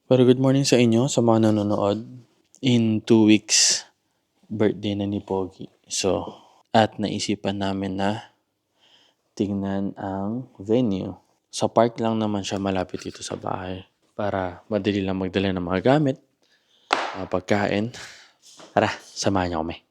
Pero good morning sa inyo, sa mga nanonood. In 2 weeks, birthday na ni Pogi. So, at naisipan namin na tingnan ang venue. Sa park lang naman siya malapit dito sa bahay. Para madali lang magdala ng mga gamit, mga pagkain. Tara, samahan niyo kami.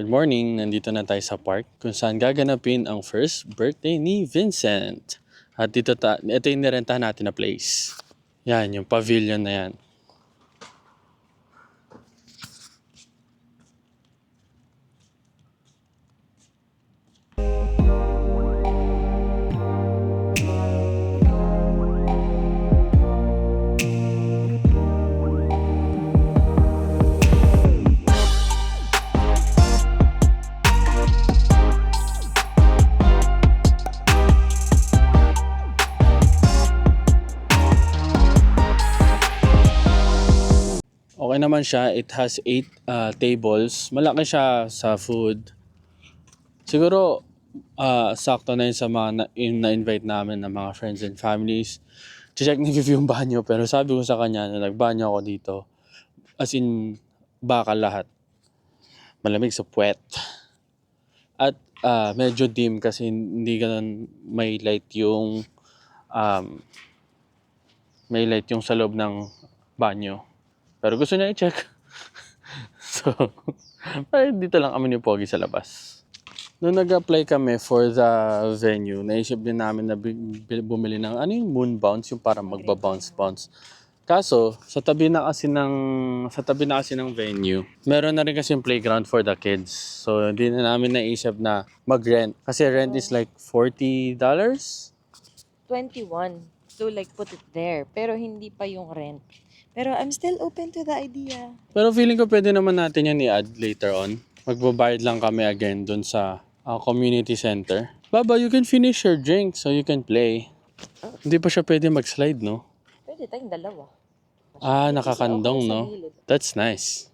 Good morning, nandito na tayo sa park kung saan gaganapin ang first birthday ni Vincent. At ito yung nirentahan natin na place. Yan, yung pavilion na yan. Okay naman siya. It has 8 tables. Malaki siya sa food. Siguro, sakto na yun sa mga na-invite namin ng mga friends and families. Check ni Vivi yung banyo. Pero sabi ko sa kanya na nagbanyo ako dito. As in, bakal lahat. Malamig sa puwet. At medyo dim kasi hindi ganun um, may light yung sa loob ng banyo. Pero gusto niya i-check. So, dito lang kami ni Pogi sa labas. Nung nag-apply kami for the venue, naisip din namin na bumili ng ano yung moon bounce, yung parang magba-bounce-bounce. Kaso, sa tabi na kasi ng venue, meron na rin kasi yung playground for the kids. So, hindi na namin naisip na mag-rent. Kasi rent is like $40. 21 to like put it there. Pero hindi pa yung rent. Pero I'm still open to the idea. Pero feeling ko pwede naman natin yan i-add later on. Magbabayad lang kami again dun sa community center. Baba, you can finish your drink so you can play. Hindi pa siya pwede mag-slide, no? Pwede tayong dalawa. Nakakandong, no? That's nice.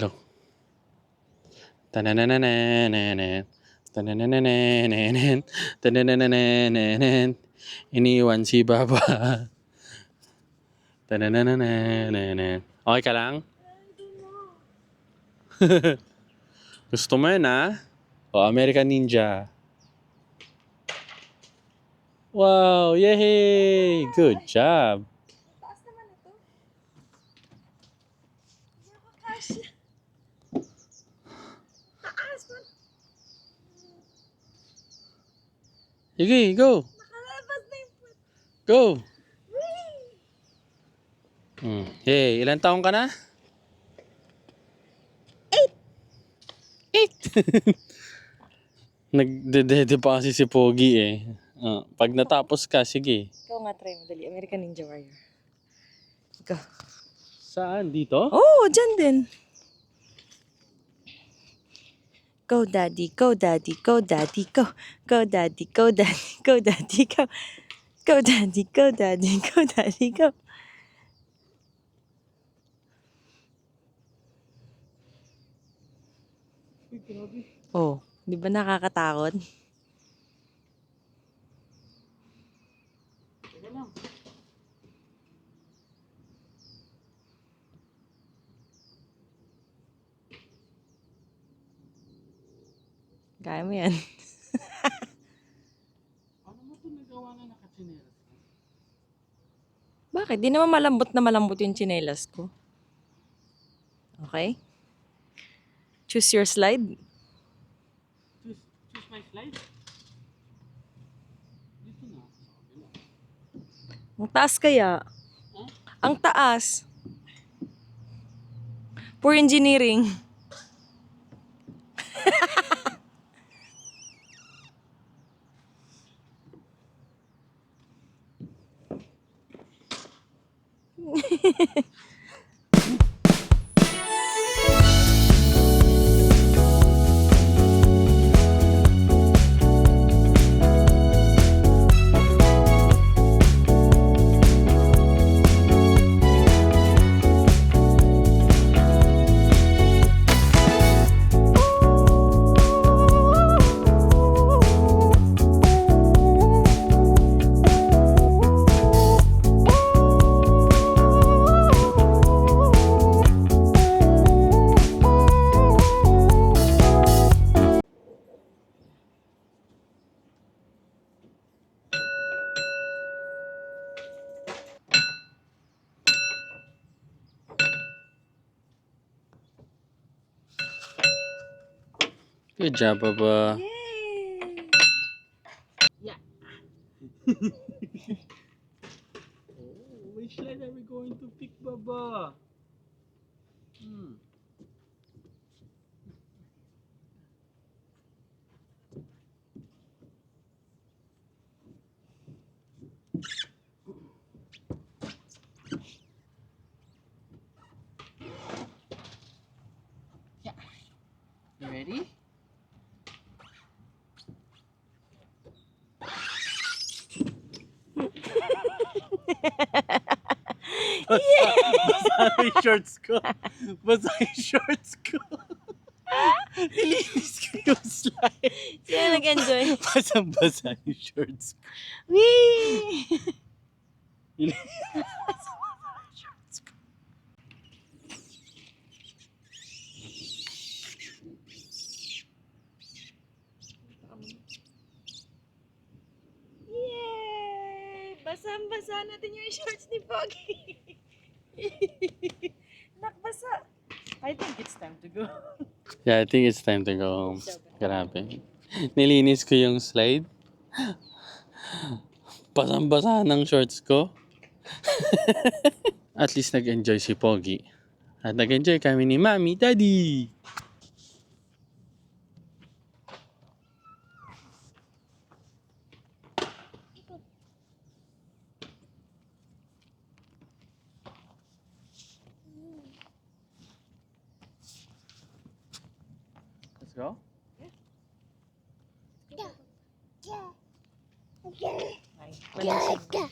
Look. Tananananan. Tananananan. Tananananan. Iniwan si Baba. Tananananan. Okay ka lang? Gusto mo yun, ha? O, American Ninja. Wow! Yay! Good job! Taas naman ito. Hindi ako kasya. Taas man. Sige, go! Nakalabas na yung puwet. Go! Whee! Hey, ilan taong ka na? 8! Nagdedede pa kasi si Pogi eh. Pag natapos ka, sige. Ikaw nga try mo dali. American Ninja Warrior. Go. Saan? Dito? Oh, dyan din. Go daddy, go daddy, go daddy, go. Go daddy, go daddy, go daddy, go. Go daddy, go daddy, go daddy, go. Oh, di ba nakakatakot? Kaya mo yan. Paano mo ito nagawa na nakatsinelas ka? Bakit? Di naman malambot yung tsinelas ko. Okay? Choose your slide. Choose my slide? Dito na. Sa kabila. Ang taas kaya. Huh? Ang taas. For engineering. Good job, Papa. Yay! Oh, which slide are we going to pick, Baba? You ready? Basa yung shorts ko. Basa yung shorts ko. Nilinis ko yung slide. Sino nag-enjoy? Basang-basa yung shorts ko. Whee! Basang-basa yung shorts ko. Yay! Basang-basa natin yung shorts ni Pogi. Nakbasa. I think it's time to go. Yeah, I think it's time to go home. Grabe. Nilinis ko yung slide. Basang-basa ng shorts ko. At least nag-enjoy si Pogi. At nag-enjoy kami ni Mami, Daddy. Let's go. Ay, walang signal.